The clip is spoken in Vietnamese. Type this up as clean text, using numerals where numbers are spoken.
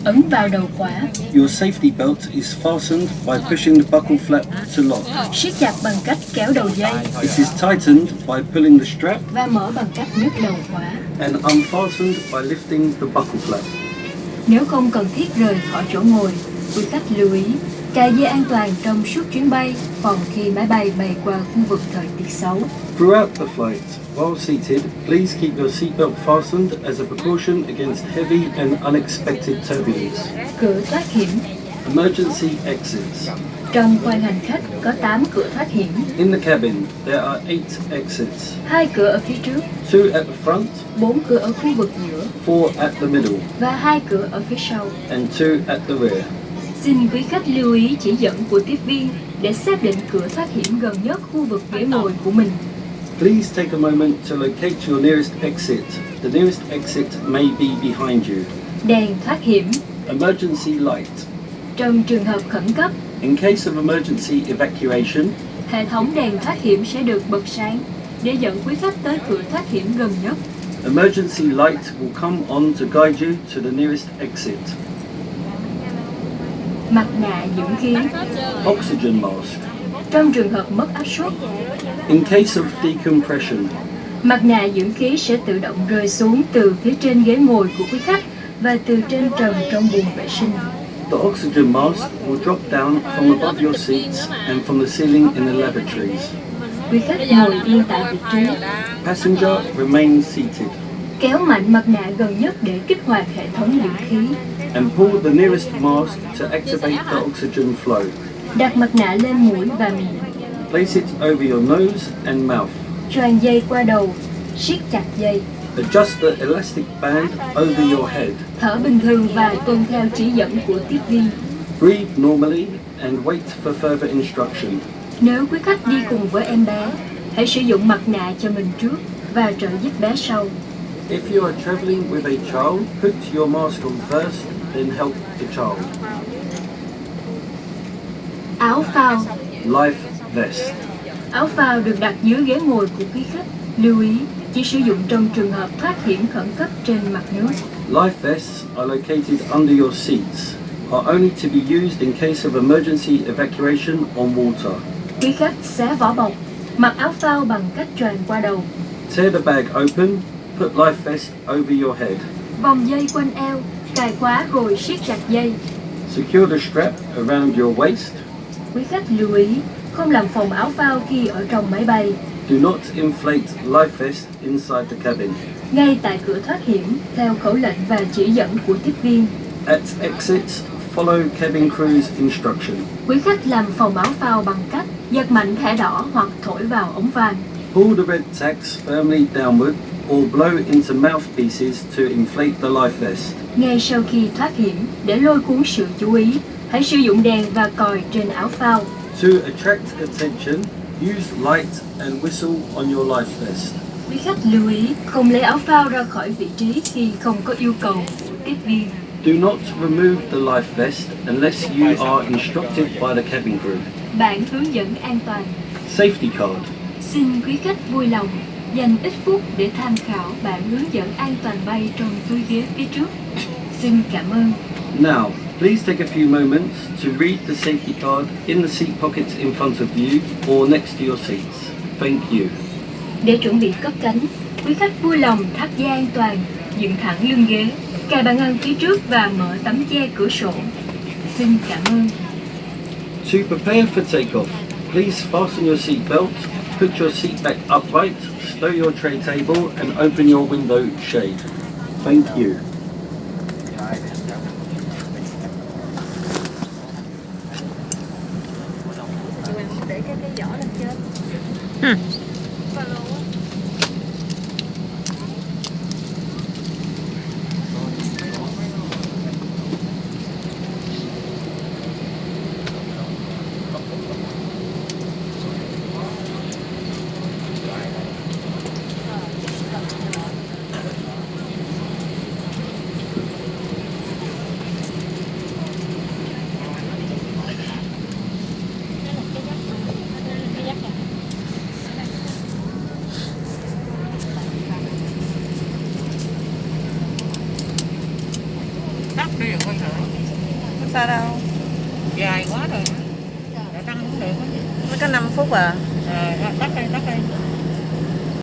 ấn vào đầu khóa. Your safety belt is fastened by pushing the buckle flap to lock. Siết chặt bằng cách kéo đầu dây. It is tightened by pulling the strap. Và mở bằng cách nhấc đầu khóa. And unfastened by lifting the buckle flap. Nếu không cần thiết rời khỏi chỗ ngồi, quý khách lưu ý cài dây an toàn trong suốt chuyến bay, phòng khi máy bay bay qua khu vực thời tiết xấu. Throughout the flight, while seated, please keep your seatbelt fastened as a precaution against heavy and unexpected turbulence. Cửa thoát hiểm. Emergency exits. Trong khoang hành khách có 8 cửa thoát hiểm. In the cabin, there are 8 exits. 2 cửa ở phía trước. 2 at the front. 4 cửa ở khu vực giữa. 4 at the middle. Và 2 cửa ở phía sau. And 2 at the rear. Xin quý khách lưu ý chỉ dẫn của tiếp viên để xác định cửa thoát hiểm gần nhất khu vực ghế ngồi của mình. Please take a moment to locate your nearest exit. The nearest exit may be behind you. Đèn thoát hiểm. Emergency light. Trong trường hợp khẩn cấp, in case of emergency evacuation, hệ thống đèn thoát hiểm sẽ được bật sáng để dẫn quý khách tới cửa thoát hiểm gần nhất. Emergency light will come on to guide you to the nearest exit. Mặt nạ dưỡng khí. Oxygen mask. Trong trường hợp mất áp suất, in case of decompression, mặt nạ dưỡng khí sẽ tự động rơi xuống từ phía trên ghế ngồi của quý khách và từ trên trần trong buồng vệ sinh. the oxygen mask will drop down from above your seats and from the ceiling in the lavatories. Quý khách ngồi yên tại vị trí. Passenger remain seated. Kéo mạnh mặt nạ gần nhất để kích hoạt hệ thống dưỡng khí. And pull the nearest mask to activate the oxygen flow. Đặt mặt nạ lên mũi và miệng. Place it over your nose and mouth. Choàng dây qua đầu, siết chặt dây. Adjust the elastic band over your head. Thở bình thường và tuân theo chỉ dẫn của tiếp viên. Breathe normally and wait for further instruction. Nếu quý khách đi cùng với em bé, hãy sử dụng mặt nạ cho mình trước và trợ giúp bé sau. If you are traveling with a child, put your mask on first, then help the child. Áo phao. Life vest. Áo phao được đặt dưới ghế ngồi của quý khách. Lưu ý, chỉ sử dụng trong trường hợp thoát hiểm khẩn cấp trên mặt nước. Life vests are located under your seats, are only to be used in case of emergency evacuation on water. Quý khách xé vỏ bọc, mặc áo phao bằng cách choàng qua đầu. Tear the bag open, put life vest over your head. Vòng dây quanh eo, cài khóa rồi siết chặt dây. Secure the strap around your waist. Quý khách lưu ý, không làm phồng áo phao khi ở trong máy bay. Do not inflate life vest inside the cabin. Ngay tại cửa thoát hiểm, theo khẩu lệnh và chỉ dẫn của tiếp viên. At exits, follow cabin crew's instruction. Quý khách làm phồng áo phao bằng cách giật mạnh thẻ đỏ hoặc thổi vào ống van. Pull the red tags firmly downward or blow into mouthpieces to inflate the life vest. Ngay sau khi thoát hiểm, để lôi cuốn sự chú ý, hãy sử dụng đèn và còi trên áo phao. To attract attention, use light and whistle on your life vest. Quý khách lưu ý không lấy áo phao ra khỏi vị trí khi không có yêu cầu của tiếp viên. Do not remove the life vest unless you are instructed by the cabin crew. Bản hướng dẫn an toàn. Safety card. Xin quý khách vui lòng dành ít phút để tham khảo bản hướng dẫn an toàn bay trong túi ghế phía trước. Xin cảm ơn. Now, please take a few moments to read the safety card in the seat pockets in front of you or next to your seats. Thank you. Để chuẩn bị cất cánh, quý khách vui lòng thắt dây an toàn, dựng thẳng lưng ghế, cài bàn ăn phía trước và mở tấm che cửa sổ. Xin cảm ơn. To prepare for takeoff, please fasten your seat belt, put your seat back upright, stow your tray table and open your window shade. Thank you. Để cái vỏ lên trên. Không sao đâu. Dài quá rồi. Rồi tăng cũng được. Mới có 5 phút à. Tắt